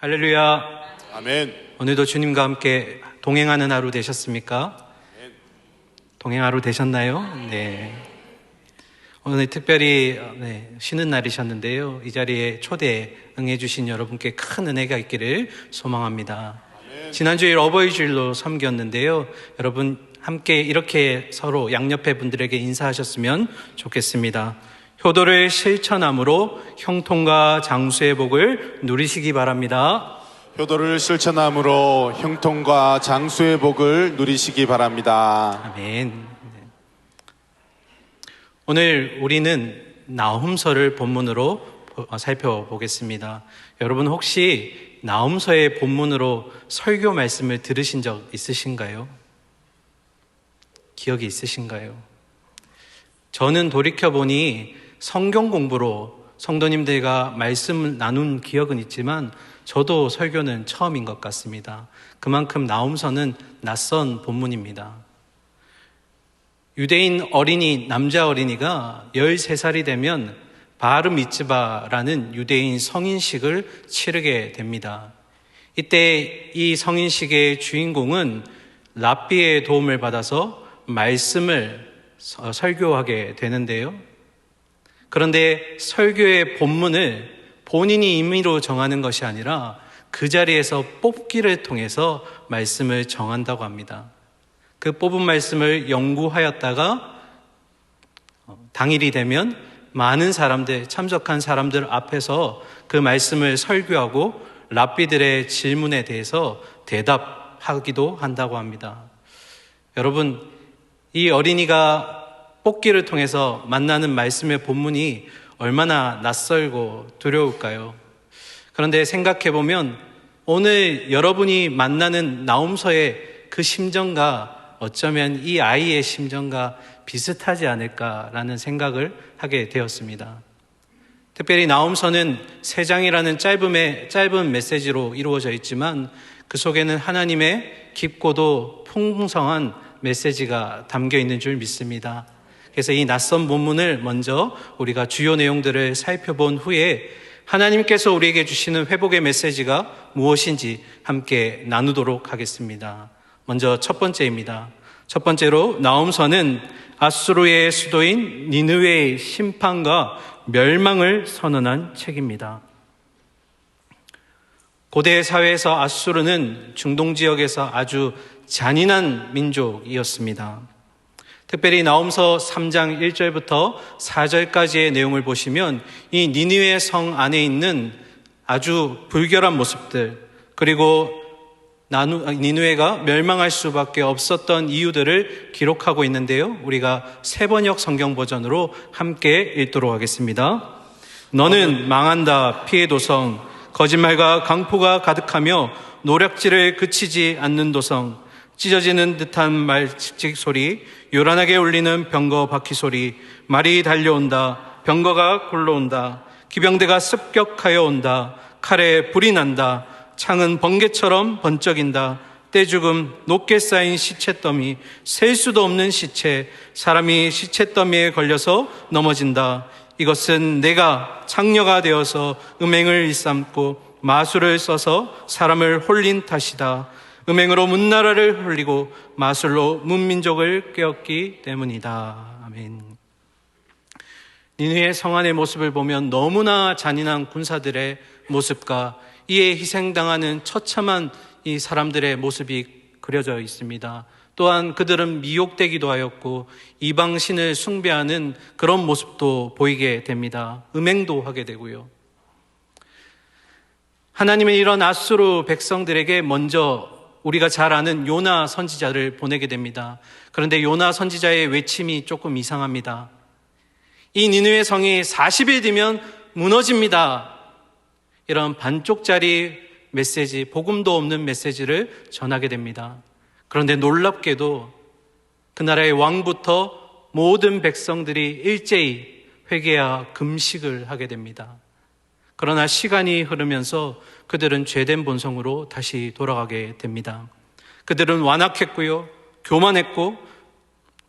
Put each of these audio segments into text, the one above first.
할렐루야. 아멘. 오늘도 주님과 함께 동행하는 하루 되셨습니까? 동행 하루 되셨나요? 네. 오늘 특별히 쉬는 날이셨는데요. 이 자리에 초대 응해주신 여러분께 큰 은혜가 있기를 소망합니다. 지난주일 어버이 주일로 섬겼는데요. 여러분 함께 이렇게 서로 양옆에 분들에게 인사하셨으면 좋겠습니다. 효도를 실천함으로 형통과 장수의 복을 누리시기 바랍니다. 효도를 실천함으로 형통과 장수의 복을 누리시기 바랍니다. 아멘. 오늘 우리는 나훔서를 본문으로 살펴보겠습니다. 여러분 혹시 나훔서의 본문으로 설교 말씀을 들으신 적 있으신가요? 기억이 있으신가요? 저는 돌이켜보니 성경 공부로 성도님들과 말씀을 나눈 기억은 있지만 저도 설교는 처음인 것 같습니다. 그만큼 나훔서는 낯선 본문입니다. 유대인 어린이, 남자 어린이가 13살이 되면 바르 미츠바라는 유대인 성인식을 치르게 됩니다. 이때 이 성인식의 주인공은 랍비의 도움을 받아서 말씀을 설교하게 되는데요. 그런데 설교의 본문을 본인이 임의로 정하는 것이 아니라 그 자리에서 뽑기를 통해서 말씀을 정한다고 합니다. 그 뽑은 말씀을 연구하였다가 당일이 되면 많은 사람들, 참석한 사람들 앞에서 그 말씀을 설교하고 랍비들의 질문에 대해서 대답하기도 한다고 합니다. 여러분, 이 어린이가 뽑기를 통해서 만나는 말씀의 본문이 얼마나 낯설고 두려울까요? 그런데 생각해보면 오늘 여러분이 만나는 나훔서의 그 심정과 어쩌면 이 아이의 심정과 비슷하지 않을까라는 생각을 하게 되었습니다. 특별히 나훔서는 3장이라는 짧은 메시지로 이루어져 있지만 그 속에는 하나님의 깊고도 풍성한 메시지가 담겨 있는 줄 믿습니다. 그래서 이 낯선 본문을 먼저 우리가 주요 내용들을 살펴본 후에 하나님께서 우리에게 주시는 회복의 메시지가 무엇인지 함께 나누도록 하겠습니다. 먼저 첫 번째입니다. 첫 번째로 나훔서는 아수르의 수도인 니느웨의 심판과 멸망을 선언한 책입니다. 고대 사회에서 아수르는 중동 지역에서 아주 잔인한 민족이었습니다. 특별히 나훔서 3장 1절부터 4절까지의 내용을 보시면 이 니느웨 성 안에 있는 아주 불결한 모습들, 그리고 니느웨가 멸망할 수밖에 없었던 이유들을 기록하고 있는데요. 우리가 세번역 성경 버전으로 함께 읽도록 하겠습니다. 너는 망한다 피해 도성, 거짓말과 강포가 가득하며 노략질을 그치지 않는 도성, 찢어지는 듯한 말 칙칙 소리, 요란하게 울리는 병거 바퀴 소리, 말이 달려온다, 병거가 굴러온다, 기병대가 습격하여 온다, 칼에 불이 난다, 창은 번개처럼 번쩍인다, 떼죽음, 높게 쌓인 시체더미, 셀 수도 없는 시체, 사람이 시체더미에 걸려서 넘어진다. 이것은 내가 창녀가 되어서 음행을 일삼고 마술을 써서 사람을 홀린 탓이다. 음행으로 문나라를 홀리고 마술로 문민족을 깨었기 때문이다. 아멘. 니느웨 성안의 모습을 보면 너무나 잔인한 군사들의 모습과 이에 희생당하는 처참한 이 사람들의 모습이 그려져 있습니다. 또한 그들은 미혹되기도 하였고 이방신을 숭배하는 그런 모습도 보이게 됩니다. 음행도 하게 되고요. 하나님은 이런 아수르 백성들에게 먼저 우리가 잘 아는 요나 선지자를 보내게 됩니다. 그런데 요나 선지자의 외침이 조금 이상합니다. 이 니느웨 성이 40일 뒤면 무너집니다. 이런 반쪽짜리 메시지, 복음도 없는 메시지를 전하게 됩니다. 그런데 놀랍게도 그 나라의 왕부터 모든 백성들이 일제히 회개와 금식을 하게 됩니다. 그러나 시간이 흐르면서 그들은 죄된 본성으로 다시 돌아가게 됩니다. 그들은 완악했고요, 교만했고,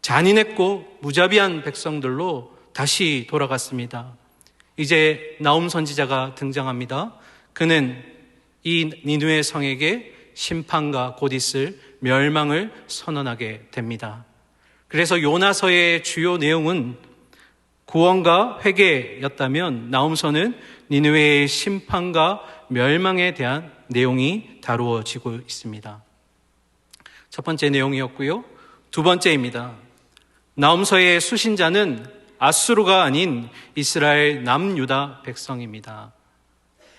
잔인했고, 무자비한 백성들로 다시 돌아갔습니다. 이제 나훔 선지자가 등장합니다. 그는 이 니느웨 성에게 심판과 곧 있을 멸망을 선언하게 됩니다. 그래서 요나서의 주요 내용은 구원과 회개였다면 나홈서는 니느웨의 심판과 멸망에 대한 내용이 다루어지고 있습니다. 첫 번째 내용이었고요. 두 번째입니다. 나홈서의 수신자는 아수르가 아닌 이스라엘 남유다 백성입니다.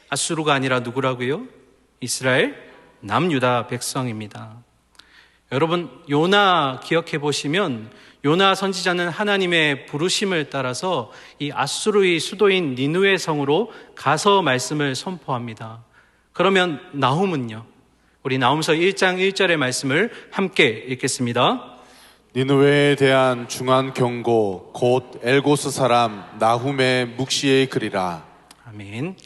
아수르가 아니라 누구라고요? 이스라엘 남유다 백성입니다. 여러분, 요나 기억해 보시면 요나 선지자는 하나님의 부르심을 따라서 이 아수르의 수도인 니느웨 성으로 가서 말씀을 선포합니다. 그러면 나홈은요? 우리 나홈서 1장 1절의 말씀을 함께 읽겠습니다. 니느웨에 대한 중한 경고 곧 엘고스 사람 나훔의 묵시의 글이라. 아멘.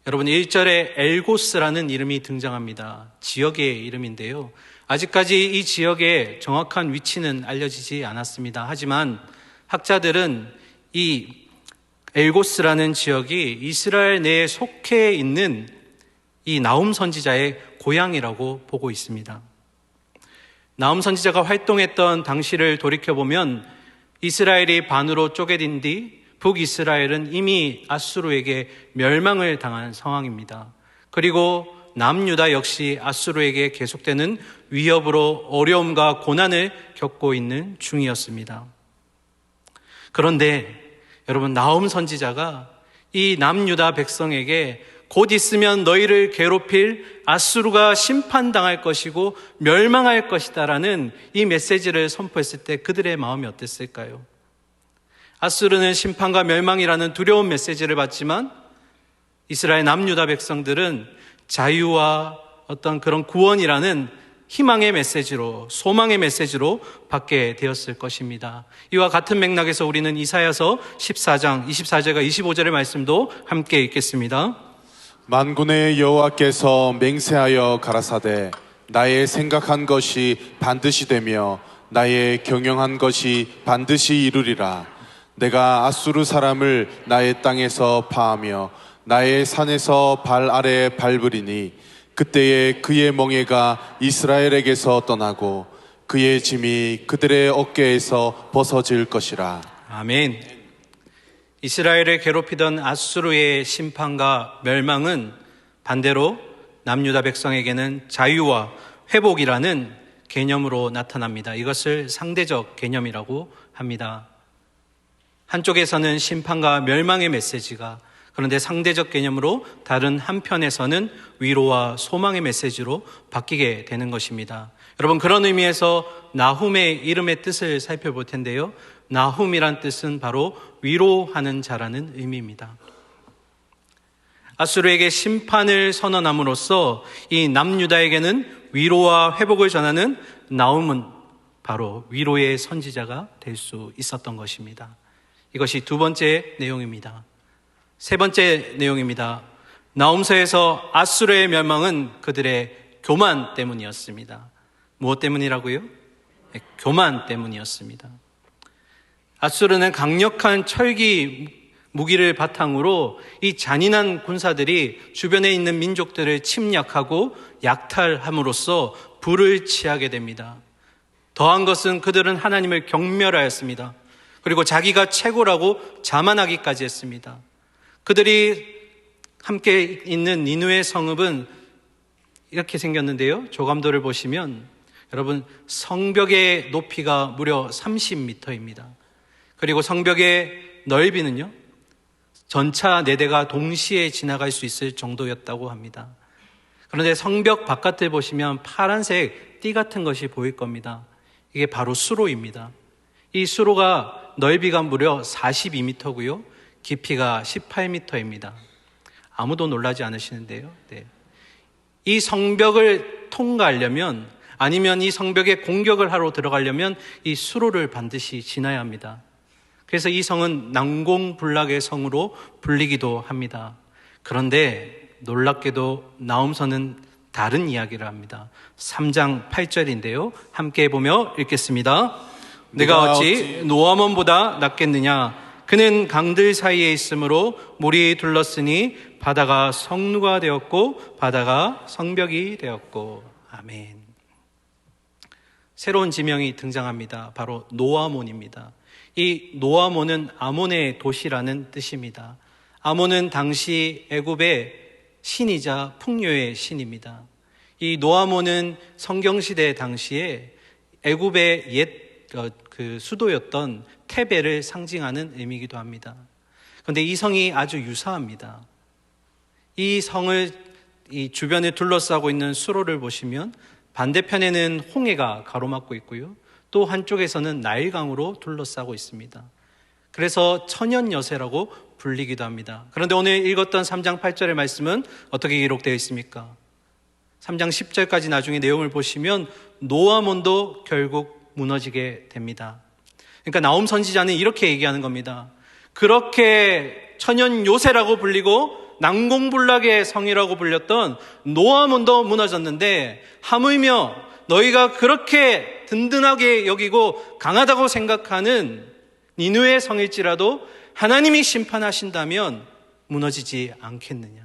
여러분, 1절에 엘고스라는 이름이 등장합니다. 지역의 이름인데요. 아직까지 이 지역의 정확한 위치는 알려지지 않았습니다. 하지만 학자들은 이 엘고스라는 지역이 이스라엘 내에 속해 있는 이 나홈 선지자의 고향이라고 보고 있습니다. 나홈 선지자가 활동했던 당시를 돌이켜보면 이스라엘이 반으로 쪼개진 뒤 북이스라엘은 이미 아수르에게 멸망을 당한 상황입니다. 그리고 남유다 역시 아수르에게 계속되는 위협으로 어려움과 고난을 겪고 있는 중이었습니다. 그런데 여러분, 나홈 선지자가 이 남유다 백성에게 곧 있으면 너희를 괴롭힐 아수르가 심판당할 것이고 멸망할 것이다라는 이 메시지를 선포했을 때 그들의 마음이 어땠을까요? 아수르는 심판과 멸망이라는 두려운 메시지를 받지만 이스라엘 남유다 백성들은 자유와 어떤 그런 구원이라는 희망의 메시지로, 소망의 메시지로 받게 되었을 것입니다. 이와 같은 맥락에서 우리는 이사야서 14장 24절과 25절의 말씀도 함께 읽겠습니다. 만군의 여호와께서 맹세하여 가라사대 나의 생각한 것이 반드시 되며 나의 경영한 것이 반드시 이루리라. 내가 아수르 사람을 나의 땅에서 파하며 나의 산에서 발 아래에 밟으리니 그때에 그의 멍에가 이스라엘에게서 떠나고 그의 짐이 그들의 어깨에서 벗어질 것이라. 아멘. 이스라엘을 괴롭히던 아수르의 심판과 멸망은 반대로 남유다 백성에게는 자유와 회복이라는 개념으로 나타납니다. 이것을 상대적 개념이라고 합니다. 한쪽에서는 심판과 멸망의 메시지가, 그런데 상대적 개념으로 다른 한편에서는 위로와 소망의 메시지로 바뀌게 되는 것입니다. 여러분, 그런 의미에서 나훔의 이름의 뜻을 살펴볼 텐데요. 나훔이란 뜻은 바로 위로하는 자라는 의미입니다. 아수르에게 심판을 선언함으로써 이 남유다에게는 위로와 회복을 전하는 나훔은 바로 위로의 선지자가 될 수 있었던 것입니다. 이것이 두 번째 내용입니다. 세 번째 내용입니다. 나홈서에서 아수르의 멸망은 그들의 교만 때문이었습니다. 무엇 때문이라고요? 교만 때문이었습니다. 아수르는 강력한 철기 무기를 바탕으로 이 잔인한 군사들이 주변에 있는 민족들을 침략하고 약탈함으로써 불을 취하게 됩니다. 더한 것은 그들은 하나님을 경멸하였습니다. 그리고 자기가 최고라고 자만하기까지 했습니다. 그들이 함께 있는 니느웨 성읍은 이렇게 생겼는데요. 조감도를 보시면 여러분, 성벽의 높이가 무려 30m입니다. 그리고 성벽의 넓이는요, 전차 4대가 동시에 지나갈 수 있을 정도였다고 합니다. 그런데 성벽 바깥을 보시면 파란색 띠 같은 것이 보일 겁니다. 이게 바로 수로입니다. 이 수로가 넓이가 무려 42m고요. 깊이가 18m입니다. 아무도 놀라지 않으시는데요. 네. 이 성벽을 통과하려면, 아니면 이 성벽에 공격을 하러 들어가려면 이 수로를 반드시 지나야 합니다. 그래서 이 성은 난공불락의 성으로 불리기도 합니다. 그런데 놀랍게도 나홈서는 다른 이야기를 합니다. 3장 8절인데요. 함께 보며 읽겠습니다. 내가 어찌 노아몬보다 낫겠느냐? 그는 강들 사이에 있으므로 물이 둘렀으니 바다가 성루가 되었고 바다가 성벽이 되었고. 아멘. 새로운 지명이 등장합니다. 바로 노아몬입니다. 이 노아몬은 아몬의 도시라는 뜻입니다. 아몬은 당시 애굽의 신이자 풍요의 신입니다. 이 노아몬은 성경시대 당시에 애굽의 옛 그 수도였던 테베를 상징하는 의미이기도 합니다. 그런데 이 성이 아주 유사합니다. 이 성을 이 주변에 둘러싸고 있는 수로를 보시면 반대편에는 홍해가 가로막고 있고요. 또 한쪽에서는 나일강으로 둘러싸고 있습니다. 그래서 천연여세라고 불리기도 합니다. 그런데 오늘 읽었던 3장 8절의 말씀은 어떻게 기록되어 있습니까? 3장 10절까지 나중에 내용을 보시면 노아몬도 결국 무너지게 됩니다. 그러니까 나홈 선지자는 이렇게 얘기하는 겁니다. 그렇게 천연요새라고 불리고 난공불락의 성이라고 불렸던 노아몬도 무너졌는데 하물며 너희가 그렇게 든든하게 여기고 강하다고 생각하는 니느웨 성일지라도 하나님이 심판하신다면 무너지지 않겠느냐?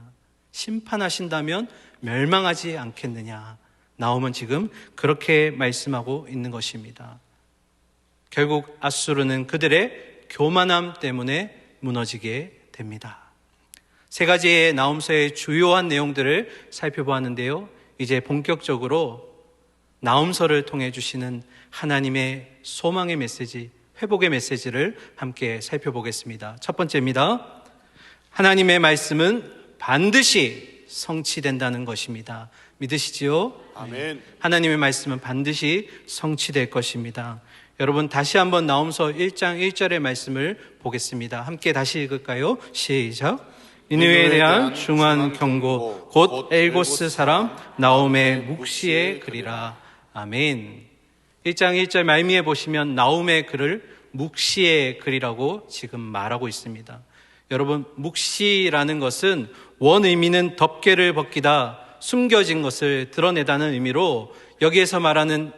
심판하신다면 멸망하지 않겠느냐? 나홈은 지금 그렇게 말씀하고 있는 것입니다. 결국 아수르는 그들의 교만함 때문에 무너지게 됩니다. 세 가지의 나홈서의 주요한 내용들을 살펴보았는데요. 이제 본격적으로 나홈서를 통해 주시는 하나님의 소망의 메시지, 회복의 메시지를 함께 살펴보겠습니다. 첫 번째입니다. 하나님의 말씀은 반드시 성취된다는 것입니다. 믿으시지요? 아멘. 하나님의 말씀은 반드시 성취될 것입니다. 여러분 다시 한번 나홈서 1장 1절의 말씀을 보겠습니다. 함께 다시 읽을까요? 시작. 니느웨에 대한 중한 경고 곧 엘고스 사람 나홈의 묵시의 글이라. 아멘. 1장 1절 말미에 보시면 나홈의 글을 묵시의 글이라고 지금 말하고 있습니다. 여러분 묵시라는 것은 원 의미는 덮개를 벗기다, 숨겨진 것을 드러내다는 의미로 여기에서 말하는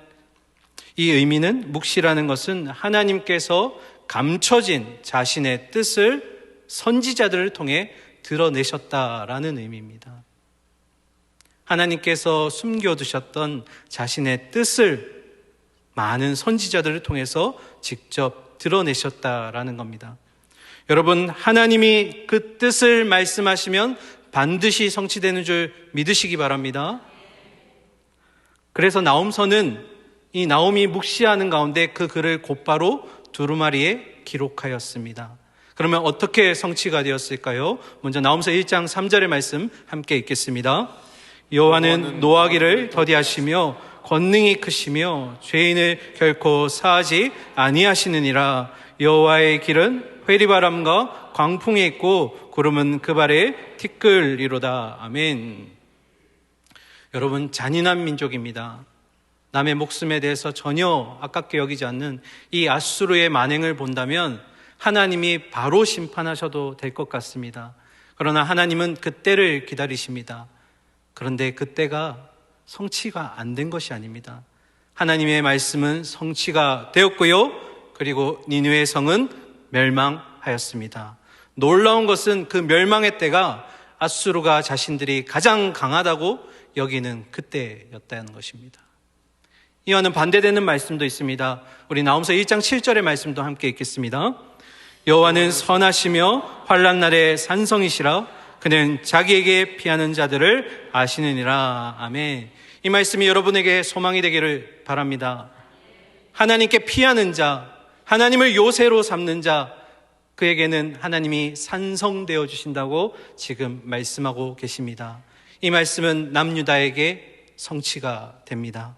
이 의미는 묵시라는 것은 하나님께서 감춰진 자신의 뜻을 선지자들을 통해 드러내셨다라는 의미입니다. 하나님께서 숨겨두셨던 자신의 뜻을 많은 선지자들을 통해서 직접 드러내셨다라는 겁니다. 여러분 하나님이 그 뜻을 말씀하시면 반드시 성취되는 줄 믿으시기 바랍니다. 그래서 나홈서는 이 나홈이 묵시하는 가운데 그 글을 곧바로 두루마리에 기록하였습니다. 그러면 어떻게 성취가 되었을까요? 먼저 나홈서 1장 3절의 말씀 함께 읽겠습니다. 여호와는 노하기를 더디하시며 권능이 크시며 죄인을 결코 사하지 아니하시느니라. 여호와의 길은 회리바람과 광풍이 있고 구름은 그 발에 티끌이로다. 아멘. 여러분 잔인한 민족입니다. 남의 목숨에 대해서 전혀 아깝게 여기지 않는 이 아수르의 만행을 본다면 하나님이 바로 심판하셔도 될 것 같습니다. 그러나 하나님은 그때를 기다리십니다. 그런데 그때가 성취가 안 된 것이 아닙니다. 하나님의 말씀은 성취가 되었고요. 그리고 니느웨 성은 멸망하였습니다. 놀라운 것은 그 멸망의 때가 아수르가 자신들이 가장 강하다고 여기는 그때였다는 것입니다. 이와는 반대되는 말씀도 있습니다. 우리 나홈서 1장 7절의 말씀도 함께 읽겠습니다. 여호와는 선하시며 환난 날에 산성이시라. 그는 자기에게 피하는 자들을 아시느니라. 아멘. 이 말씀이 여러분에게 소망이 되기를 바랍니다. 하나님께 피하는 자, 하나님을 요새로 삼는 자, 그에게는 하나님이 산성되어 주신다고 지금 말씀하고 계십니다. 이 말씀은 남유다에게 성취가 됩니다.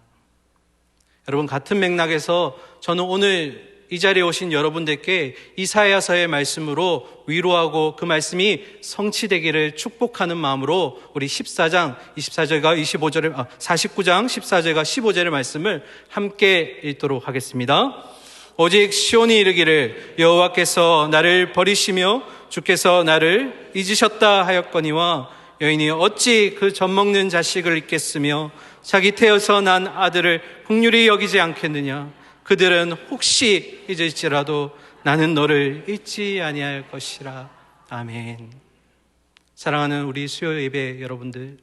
여러분 같은 맥락에서 저는 오늘 이 자리에 오신 여러분들께 이사야서의 말씀으로 위로하고 그 말씀이 성취되기를 축복하는 마음으로 우리 14장 24절과 25절의 49장 14절과 15절의 말씀을 함께 읽도록 하겠습니다. 오직 시온이 이르기를 여호와께서 나를 버리시며 주께서 나를 잊으셨다 하였거니와 여인이 어찌 그 젖먹는 자식을 잊겠으며 자기 태어서 난 아들을 긍휼히 여기지 않겠느냐. 그들은 혹시 잊을지라도 나는 너를 잊지 아니할 것이라. 아멘. 사랑하는 우리 수요 예배 여러분들,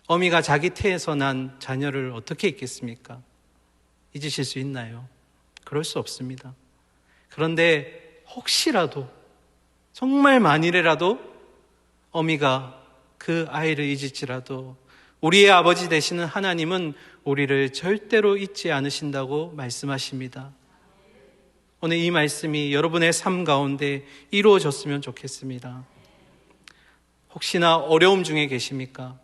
어미가 자기 태에서 난 자녀를 어떻게 잊겠습니까? 잊으실 수 있나요? 그럴 수 없습니다. 그런데 혹시라도, 정말 만일이라도 어미가 그 아이를 잊을지라도 우리의 아버지 되시는 하나님은 우리를 절대로 잊지 않으신다고 말씀하십니다. 오늘 이 말씀이 여러분의 삶 가운데 이루어졌으면 좋겠습니다. 혹시나 어려움 중에 계십니까?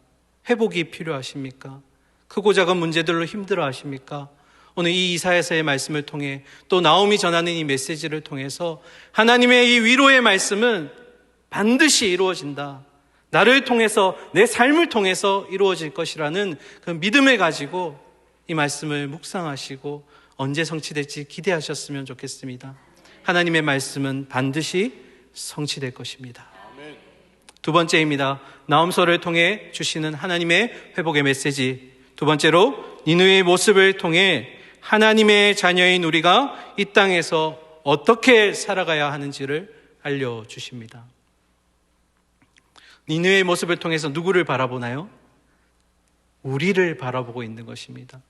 회복이 필요하십니까? 크고 작은 문제들로 힘들어 하십니까? 오늘 이 이사야서의 말씀을 통해 또 나옴이 전하는 이 메시지를 통해서 하나님의 이 위로의 말씀은 반드시 이루어진다. 나를 통해서, 내 삶을 통해서 이루어질 것이라는 그 믿음을 가지고 이 말씀을 묵상하시고 언제 성취될지 기대하셨으면 좋겠습니다. 하나님의 말씀은 반드시 성취될 것입니다. 두 번째입니다. 나홈서를 통해 주시는 하나님의 회복의 메시지. 두 번째로 니느웨의 모습을 통해 하나님의 자녀인 우리가 이 땅에서 어떻게 살아가야 하는지를 알려주십니다. 니느웨의 모습을 통해서 누구를 바라보나요? 우리를 바라보고 있는 것입니다.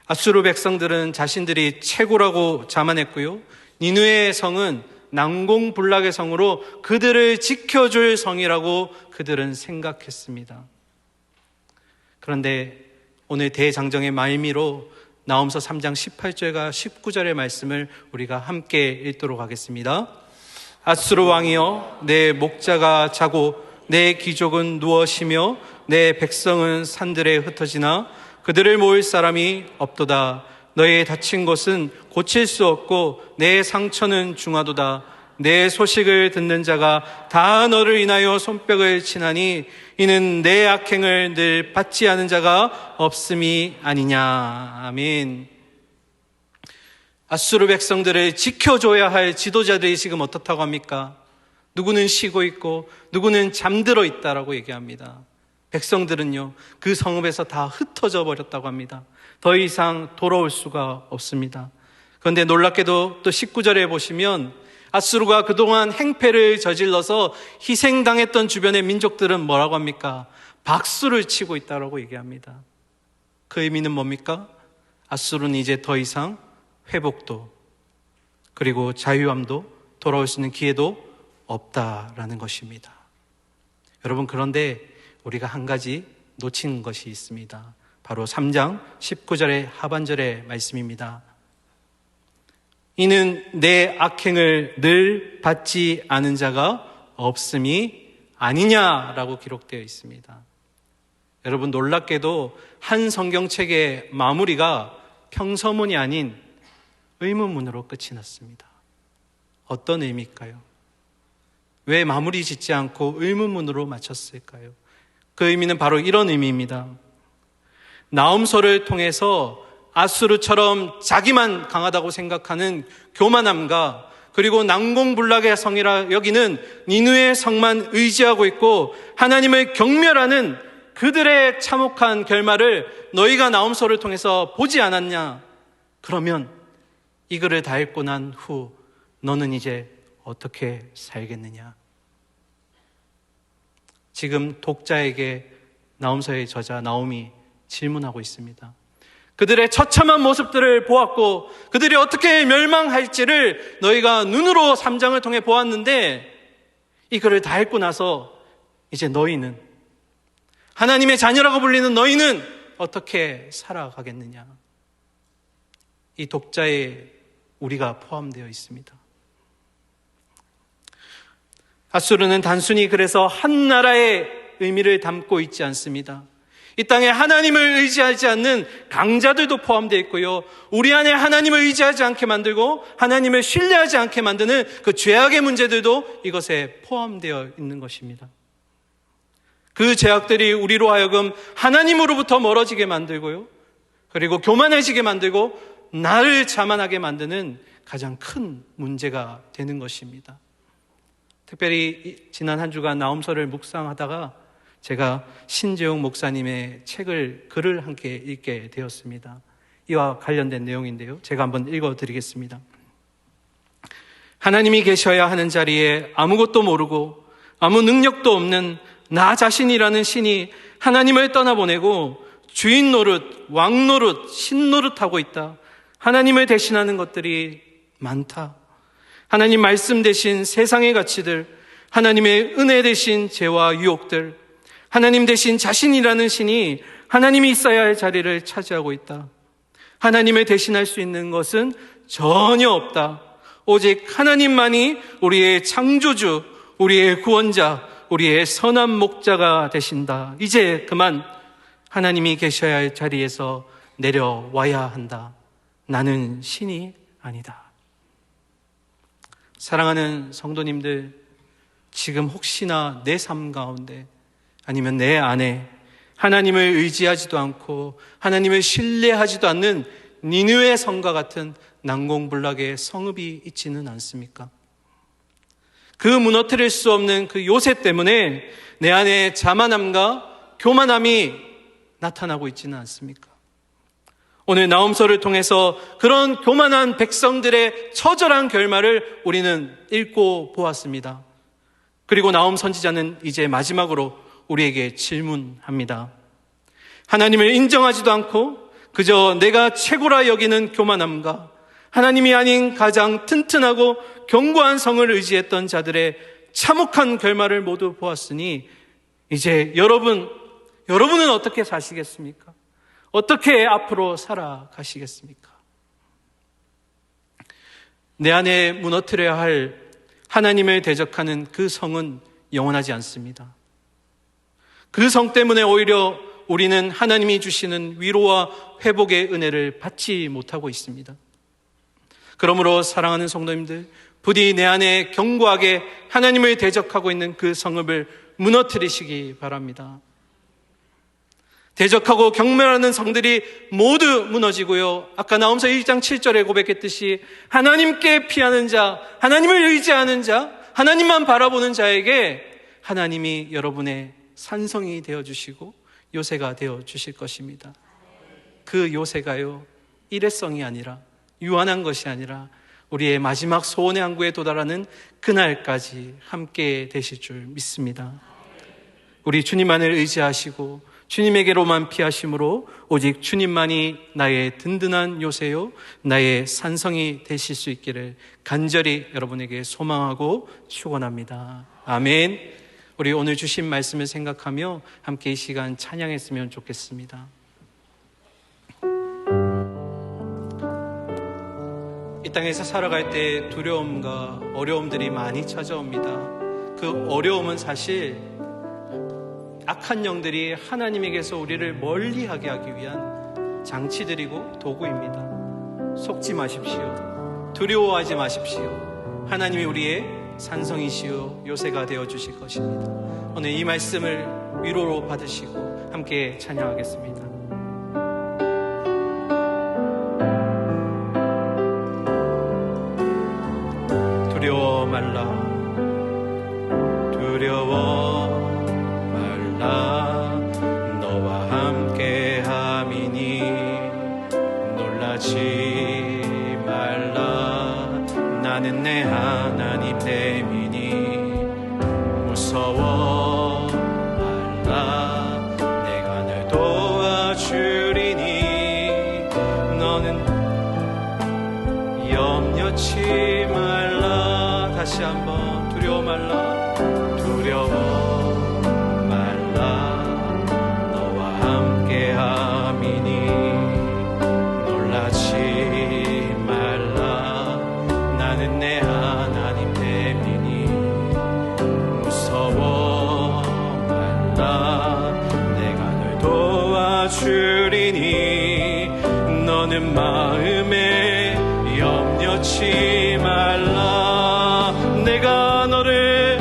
아수르 백성들은 자신들이 최고라고 자만했고요, 니느웨의 성은 난공불락의 성으로 그들을 지켜줄 성이라고 그들은 생각했습니다. 그런데 오늘 대장정의 말미로 나홈서 3장 18절과 19절의 말씀을 우리가 함께 읽도록 하겠습니다. 아수르 왕이여, 내 목자가 자고 내 귀족은 누워 쉬며 내 백성은 산들에 흩어지나 그들을 모을 사람이 없도다. 너의 다친 곳은 고칠 수 없고 내 상처는 중하도다. 내 소식을 듣는 자가 다 너를 인하여 손뼉을 치나니 이는 내 악행을 늘 받지 않은 자가 없음이 아니냐. 아멘. 아수르 백성들을 지켜줘야 할 지도자들이 지금 어떻다고 합니까? 누구는 쉬고 있고 누구는 잠들어 있다라고 얘기합니다. 백성들은요, 그 성읍에서 다 흩어져 버렸다고 합니다. 더 이상 돌아올 수가 없습니다. 그런데 놀랍게도 또 19절에 보시면 아수르가 그동안 행패를 저질러서 희생당했던 주변의 민족들은 뭐라고 합니까? 박수를 치고 있다고 얘기합니다. 그 의미는 뭡니까? 아수르는 이제 더 이상 회복도 그리고 자유함도 돌아올 수 있는 기회도 없다라는 것입니다. 여러분, 그런데 우리가 한 가지 놓친 것이 있습니다. 바로 3장 19절의 하반절의 말씀입니다. 이는 내 악행을 늘 받지 않은 자가 없음이 아니냐라고 기록되어 있습니다. 여러분, 놀랍게도 한 성경책의 마무리가 평서문이 아닌 의문문으로 끝이 났습니다. 어떤 의미일까요? 왜 마무리 짓지 않고 의문문으로 마쳤을까요? 그 의미는 바로 이런 의미입니다. 나홈서를 통해서 아수르처럼 자기만 강하다고 생각하는 교만함과 그리고 난공불락의 성이라 여기는 니느웨의 성만 의지하고 있고 하나님을 경멸하는 그들의 참혹한 결말을 너희가 나홈서를 통해서 보지 않았냐? 그러면 이 글을 다 읽고 난 후 너는 이제 어떻게 살겠느냐? 지금 독자에게 나홈서의 저자 나홈이 질문하고 있습니다. 그들의 처참한 모습들을 보았고 그들이 어떻게 멸망할지를 너희가 눈으로 3장을 통해 보았는데 이 글을 다 읽고 나서 이제 너희는, 하나님의 자녀라고 불리는 너희는 어떻게 살아가겠느냐? 이 독자에 우리가 포함되어 있습니다. 아수르는 단순히 그래서 한 나라의 의미를 담고 있지 않습니다. 이 땅에 하나님을 의지하지 않는 강자들도 포함되어 있고요, 우리 안에 하나님을 의지하지 않게 만들고 하나님을 신뢰하지 않게 만드는 그 죄악의 문제들도 이것에 포함되어 있는 것입니다. 그 죄악들이 우리로 하여금 하나님으로부터 멀어지게 만들고요, 그리고 교만해지게 만들고 나를 자만하게 만드는 가장 큰 문제가 되는 것입니다. 특별히 지난 한 주간 나홈서를 묵상하다가 제가 신재용 목사님의 글을 함께 읽게 되었습니다. 이와 관련된 내용인데요. 제가 한번 읽어드리겠습니다. 하나님이 계셔야 하는 자리에 아무것도 모르고 아무 능력도 없는 나 자신이라는 신이 하나님을 떠나보내고 주인 노릇, 왕 노릇, 신 노릇하고 있다. 하나님을 대신하는 것들이 많다. 하나님 말씀 대신 세상의 가치들, 하나님의 은혜 대신 죄와 유혹들, 하나님 대신 자신이라는 신이 하나님이 있어야 할 자리를 차지하고 있다. 하나님을 대신할 수 있는 것은 전혀 없다. 오직 하나님만이 우리의 창조주, 우리의 구원자, 우리의 선한 목자가 되신다. 이제 그만 하나님이 계셔야 할 자리에서 내려와야 한다. 나는 신이 아니다. 사랑하는 성도님들, 지금 혹시나 내 삶 가운데 아니면 내 안에 하나님을 의지하지도 않고 하나님을 신뢰하지도 않는 니느웨 성과 같은 난공불락의 성읍이 있지는 않습니까? 그 무너뜨릴 수 없는 그 요새 때문에 내 안에 자만함과 교만함이 나타나고 있지는 않습니까? 오늘 나홈서를 통해서 그런 교만한 백성들의 처절한 결말을 우리는 읽고 보았습니다. 그리고 나홈 선지자는 이제 마지막으로 우리에게 질문합니다. 하나님을 인정하지도 않고 그저 내가 최고라 여기는 교만함과 하나님이 아닌 가장 튼튼하고 견고한 성을 의지했던 자들의 참혹한 결말을 모두 보았으니 이제 여러분은 어떻게 사시겠습니까? 어떻게 앞으로 살아가시겠습니까? 내 안에 무너뜨려야 할 하나님을 대적하는 그 성은 영원하지 않습니다. 그 성 때문에 오히려 우리는 하나님이 주시는 위로와 회복의 은혜를 받지 못하고 있습니다. 그러므로 사랑하는 성도님들, 부디 내 안에 견고하게 하나님을 대적하고 있는 그 성읍을 무너뜨리시기 바랍니다. 대적하고 경멸하는 성들이 모두 무너지고요. 아까 나홈서 1장 7절에 고백했듯이 하나님께 피하는 자, 하나님을 의지하는 자, 하나님만 바라보는 자에게 하나님이 여러분의 산성이 되어주시고 요새가 되어주실 것입니다. 그 요새가요, 일회성이 아니라 유한한 것이 아니라 우리의 마지막 소원의 항구에 도달하는 그날까지 함께 되실 줄 믿습니다. 우리 주님만을 의지하시고 주님에게로만 피하심으로 오직 주님만이 나의 든든한 요새요 나의 산성이 되실 수 있기를 간절히 여러분에게 소망하고 축원합니다. 아멘. 우리 오늘 주신 말씀을 생각하며 함께 이 시간 찬양했으면 좋겠습니다. 이 땅에서 살아갈 때 두려움과 어려움들이 많이 찾아옵니다. 그 어려움은 사실 악한 영들이 하나님에게서 우리를 멀리하게 하기 위한 장치들이고 도구입니다. 속지 마십시오. 두려워하지 마십시오. 하나님이 우리의 산성이시오 요새가 되어주실 것입니다. 오늘 이 말씀을 위로로 받으시고 함께 찬양하겠습니다. 두려워 말라 두려워 말라 너와 함께 함이니 놀라지 말라 나는 내 하나님 됨이니 무서워 말라 내가 널 도와주리니 너는 염려치 말라 다시 한번 두려워 말라 두려워 말라 너와 함께 함이니 놀라지 말라 나는 내 하나님 됨이니 무서워 말라 내가 널 도와주리니 너는 마음에 염려치 말라 내가 너를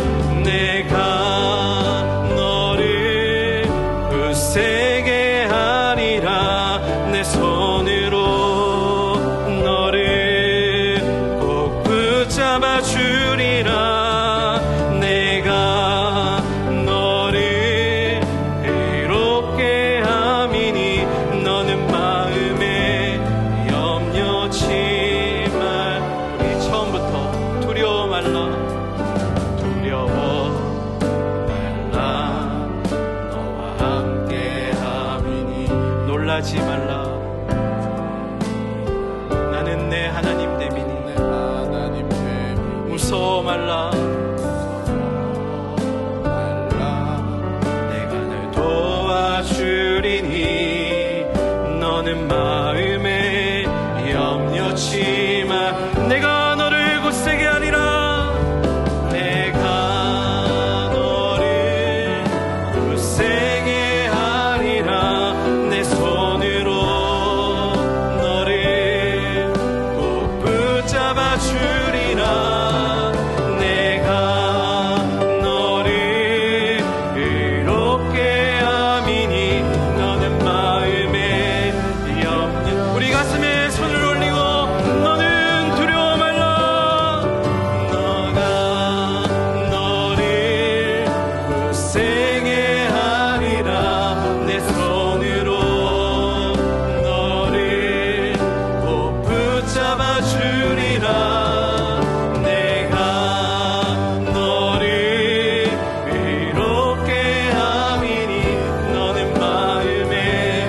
굳세게 하리라 내 손으로 너를 꼭 붙잡아 주리라 내가 너를 의롭게 함이니 너는 마음에 두려워하지 말라. 나는 내 하나님 됨이니 무서워 말라. 내가 널 도와주리니 너는 마음에 염려치 마. 내가 너를 굳세게 하리라. 내가 너를 굳세게 하리라. 내 손으로 너를 꼭 붙잡아 주리라. 내가 너를 의롭게 함이니 너는 마음에 염려. 우리 가슴에 손을 올리고 너는 두려워 말라. 너가 너를 굳세게 하리라. 내 손으로 너를 꼭 붙잡아 주리라. 내가 너를 의롭게 함이니 너는 마음에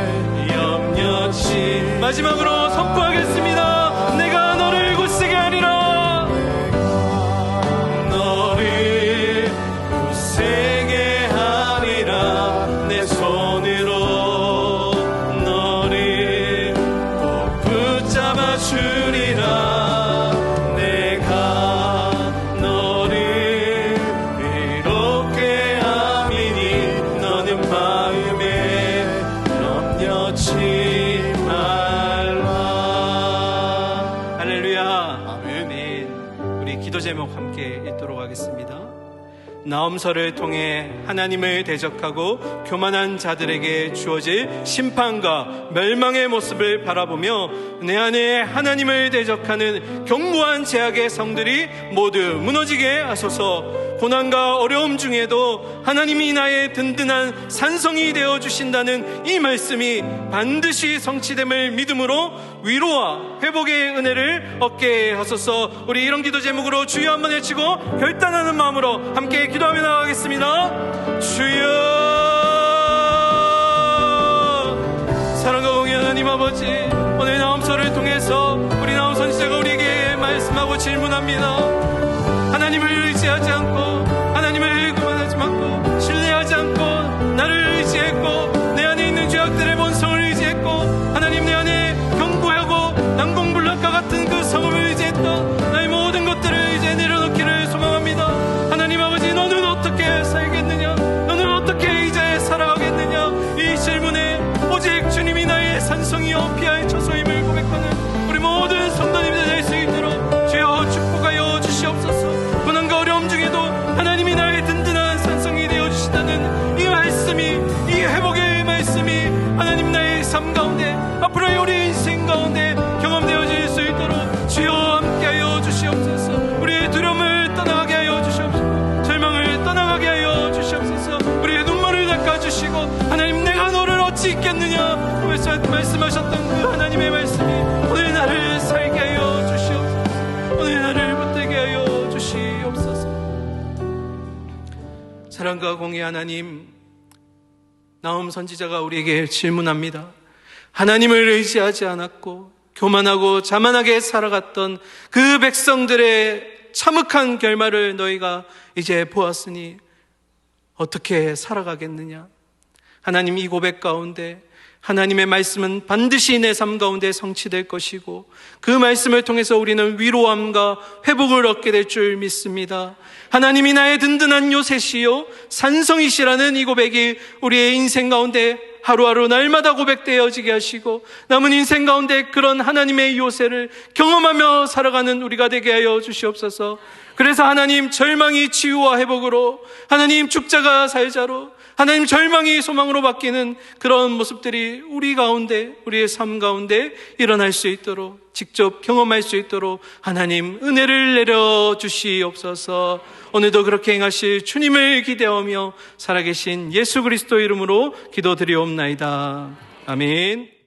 염려치. 마지막으로 선포하겠습니다. 내가 너를 굳세게 하리라. 너를 굳세게 하리라. 내 손으로 너를 꼭 붙잡아 주리라. 내가 너를 의롭게 함이니 너는 마음에 염려치 말라. 할렐루야. 아멘. 우리 기도 제목 함께 읽도록 하겠습니다. 나음서를 통해 하나님을 대적하고 교만한 자들에게 주어질 심판과 멸망의 모습을 바라보며 내 안에 하나님을 대적하는 견고한 제약의 성들이 모두 무너지게 하소서. 고난과 어려움 중에도 하나님이 나의 든든한 산성이 되어 주신다는 이 말씀이 반드시 성취됨을 믿음으로 위로와 회복의 은혜를 얻게 하소서. 우리 이런 기도 제목으로 주여 한번 외치고 결단하는 마음으로 함께 기도하며 나가겠습니다. 주여. 사랑과 공의 하나님 아버지, 오늘 나음서를 통해서 우리 나음 선지자가 우리에게 말씀하고 질문합니다. 하나님을 의지하지 않고 하나님을 교만하지 않고 신뢰하지 않고 나를 의지했고 내 안에 있는 죄악들의 본성을 의지했고 하나님 내 안에 견고하고 난공불락과 같은 그 성읍을 의지했던 나의 모든 것들을 이제 내려놓기를 소망합니다. 하나님 아버지, 너는 어떻게 살겠느냐? 너는 어떻게 이제 살아가겠느냐? 이 질문에 오직 주님이 나의 산성이요 피할 처소임을 고백하는 우리 모든 성도님들 될 수 있도록 주여 축복하여 주시옵소서. 고난과 어려움 중에도 하나님이 나의 든든한 산성이 되어주신다는 이 말씀이, 이 회복의 말씀이 하나님 나의 삶 가운데 앞으로의 우리 인생 가운데 경험되어질 수 있도록 주여 함께하여 주시옵소서. 우리의 두려움을 떠나가게 하여 주시옵소서. 절망을 떠나가게 하여 주시옵소서. 우리의 눈물을 닦아주시고 하나님 내가 너를 어찌 잊겠느냐 말씀하셨던 그 하나님의 말씀이 오늘 나를 살게 하여 주시옵소서. 오늘 나를 붙들게 하여 주시옵소서. 사랑과 공의 하나님, 나음 선지자가 우리에게 질문합니다. 하나님을 의지하지 않았고 교만하고 자만하게 살아갔던 그 백성들의 참혹한 결말을 너희가 이제 보았으니 어떻게 살아가겠느냐? 하나님, 이 고백 가운데 하나님의 말씀은 반드시 내 삶 가운데 성취될 것이고 그 말씀을 통해서 우리는 위로함과 회복을 얻게 될 줄 믿습니다. 하나님이 나의 든든한 요새시요 산성이시라는 이 고백이 우리의 인생 가운데 하루하루 날마다 고백되어지게 하시고 남은 인생 가운데 그런 하나님의 요새를 경험하며 살아가는 우리가 되게 하여 주시옵소서. 그래서 하나님, 절망이 치유와 회복으로, 하나님 죽자가 살자로, 하나님 절망이 소망으로 바뀌는 그런 모습들이 우리 가운데, 우리의 삶 가운데 일어날 수 있도록, 직접 경험할 수 있도록 하나님 은혜를 내려주시옵소서. 오늘도 그렇게 행하실 주님을 기대하며 살아계신 예수 그리스도 이름으로 기도드리옵나이다. 아멘.